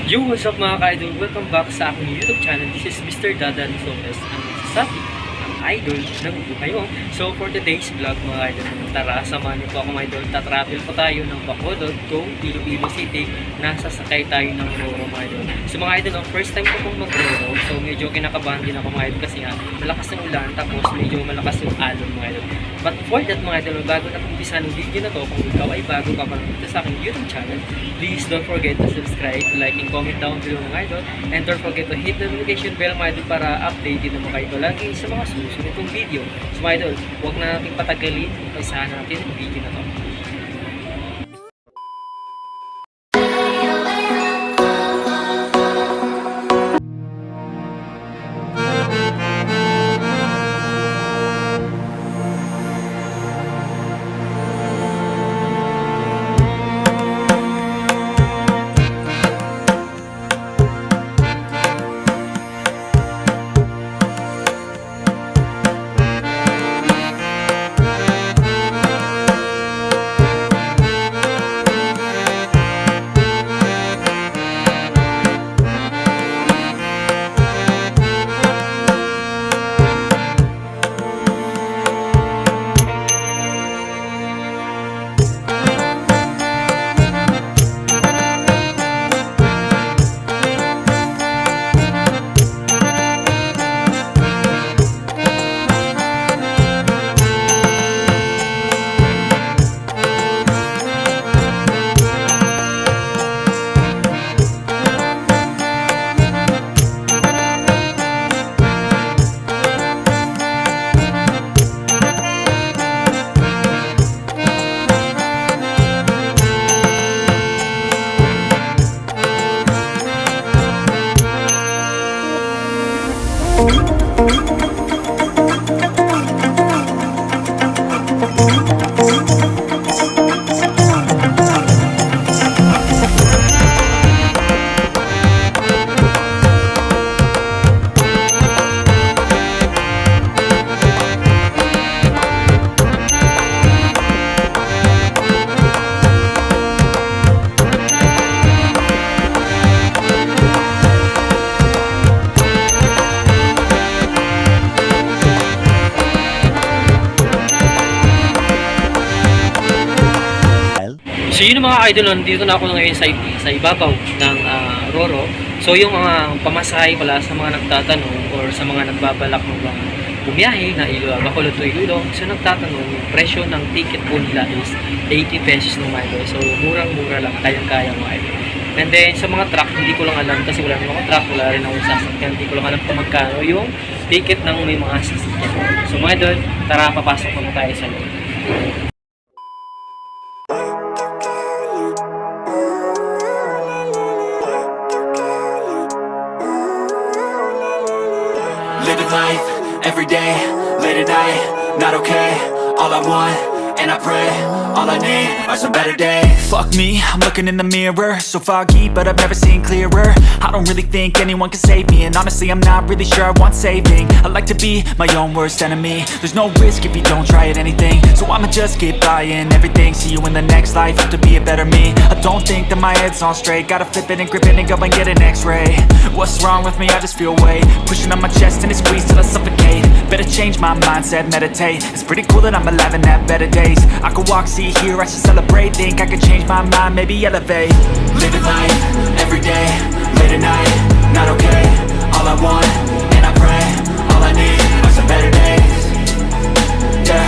Yo, what's up mga ka-idol? Welcome back sa aking YouTube channel. This is Mr. Dadan Lopez, ang sasabi ng idol ng kayo. So for today's vlog mga idol, tara, samahan niyo po ako mga idol. Tatravel po tayo ng Bacolod to Iloilo City. Nasasakay tayo ng Roro mga idol. So mga idol, first time ko pong mag-Roro. So medyo kinakabahan din ako mga idol kasi nga malakas ng ulan tapos medyo malakas yung alon mga idol. But for that mga idol, bago na umpisa ng video na to, kung ikaw ay bago ka pa dito sa aking YouTube channel, please don't forget to subscribe, like, and comment down below mga idol. And don't forget to hit the notification bell mga idol para updated na mga idol lagi sa mga susunod kong video. So mga idol, huwag na natin patagalin, umpisahan natin ang video na to. So yun mga idol, nandito na ako ngayon sa ibabaw ng Roro. So yung mga pamasahe pala sa mga nagtatanong or sa mga nagbabalak ng bumiyahe na Bacolod to Iloilo. So nagtatanong, yung presyo ng ticket po nila is 80 pesos ng mga idol. So murang-mura lang, kayang-kaya mga idol. And then sa mga truck, hindi ko lang alam kasi wala naman akong truck, wala rin akong sasakyan. Hindi ko lang alam kung magkano yung ticket ng may mga sasakyan. So mga idol, tara papasok na tayo sa loob. Living life, everyday, late at night, not okay. All I want, and I pray, all I need are some better days. Fuck me, I'm looking in the mirror, so foggy, but I've never seen clearer. I don't really think anyone can save me, and honestly I'm not really sure I want saving. I like to be my own worst enemy. There's no risk if you don't try at anything, so I'ma just keep buying everything. See you in the next life, have to be a better me. I don't think that my head's on straight, gotta flip it and grip it and go and get an x-ray. What's wrong with me? I just feel weight pushing on my chest and it squeeze till I suffocate. Better change my mindset, meditate. It's pretty cool that I'm alive and have better days. I could walk, see, hear, I should celebrate. Think I could change my mind, maybe elevate. Living life, everyday, late at night, not okay. All I want, and I pray, all I need are some better days. Yeah,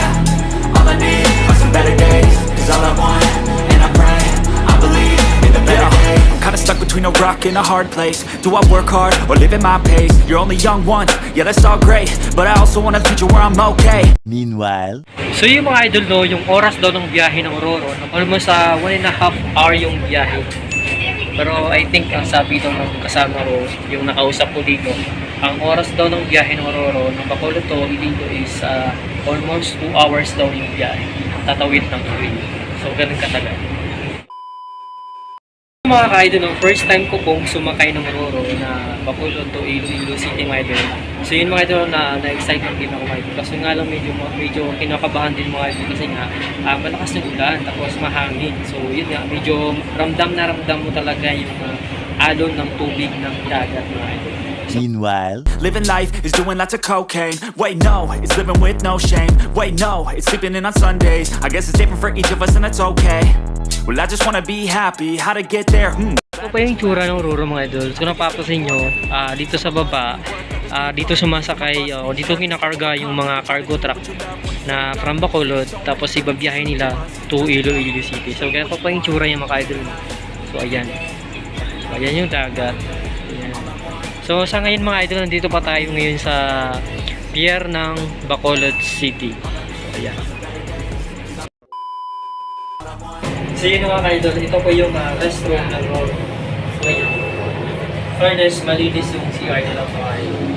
all I need are some better days. Cause all I want, and I pray, I believe in the better days. I'm kinda stuck between a rock and a hard place. Do I work hard or live at my pace? You're only young once, yeah that's all great, but I also want a future where I'm okay. Meanwhile, So yung mga idol no, yung oras daw ng biyahe ng Roro, almost 1.5 hour yung biyahe. Pero I think ang sabi daw ng kasama ko, yung nakausap ko dito, ang oras daw ng biyahe ng Roro, ng Bacolod to Iloilo is almost 2 hours daw yung biyahe. Tatawid ng Iloilo. So ganun katagal. Mga ka-idol, no, first time ko pong sumakay ng Roro na Bacolod to Iloilo City mga idol. So yun mga idol, na-excite din ako mga idol. Kasi nga lang medyo kinakabahan din mga idol kasi nga malakas ng ulan tapos mahangin. So yun nga, medyo ramdam na ramdam mo talaga yung alon ng tubig ng dagat mga idol. Meanwhile, Living life is doing lots of cocaine. Wait, no, it's living with no shame. Wait, no, it's sleeping in on Sundays. I guess it's different for each of us and that's okay. Well, I just wanna be happy. How to get there? Ito pa yung tsura ng Roro mga idol. Kung napapasin nyo, dito sa baba, dito sumasakay, o dito kinakarga yung mga cargo truck na from Bacolod, tapos ibabiyahe nila to Iloilo City. So, kaya pa yung tsura yung mga idol. So, ayan. So, ayan yung dagat. Ayan. So, sa ngayon mga idol, nandito pa tayo ngayon sa pier ng Bacolod City. So, ayan. So yun mga ka-idol, ito po yung restaurant ng Roro. So yun. Fairness, malinis yung CR nila mga idol.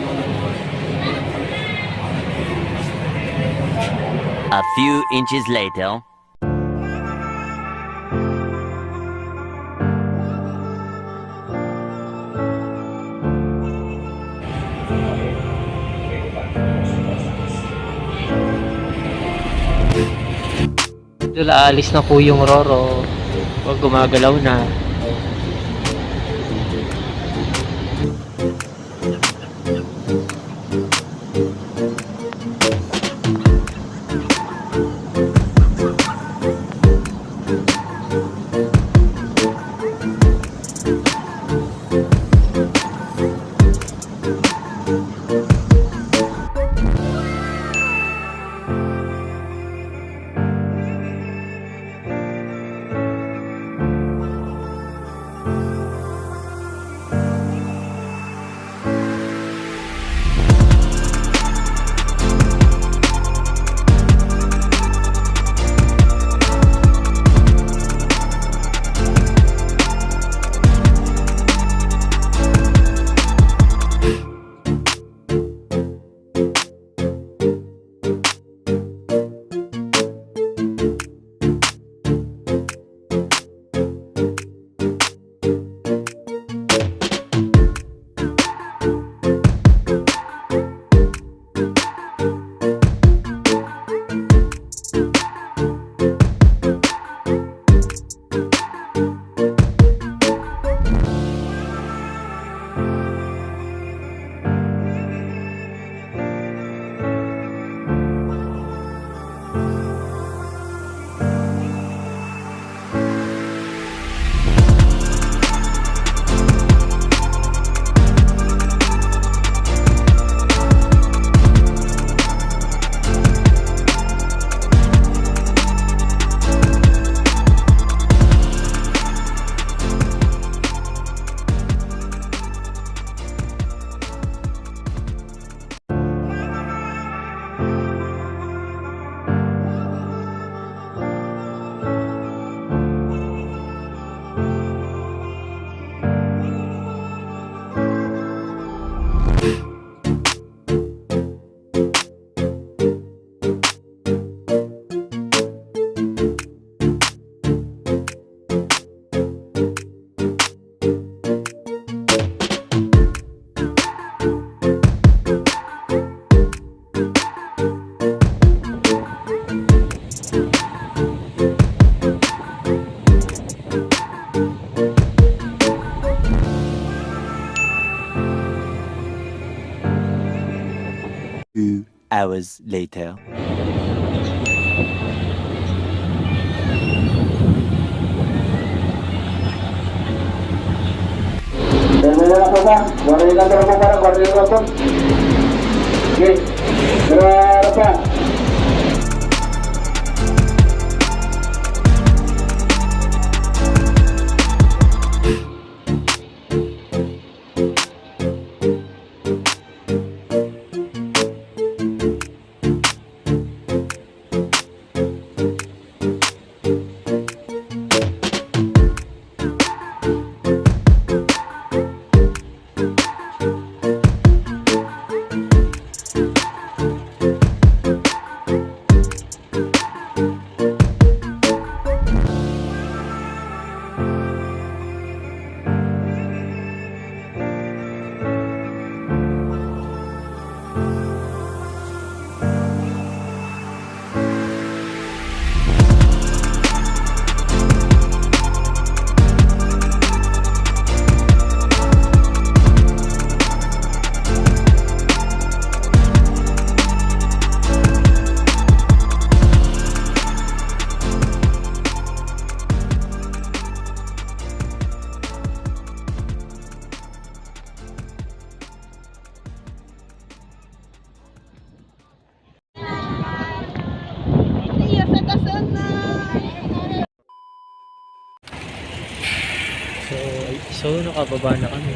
a few inches later. Idol, aalis na po yung Roro. Huwag gumagalaw na. Hours later. Termina la cosa, guarda la ropa para guardar el ratón. Bien, gracias. So, nakababa na kami.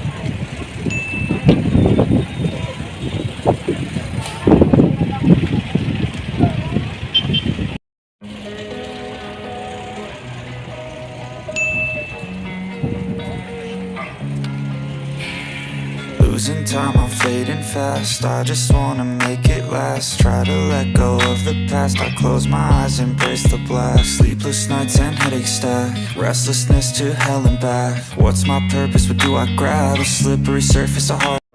Losing time, I'm fading fast. I just wanna make it last. Try to let go of the past. I close my eyes, embrace the blast. Sleepless nights and headaches stack. Restlessness to hell and back. What's my purpose? What do I grab? A slippery surface, a heart.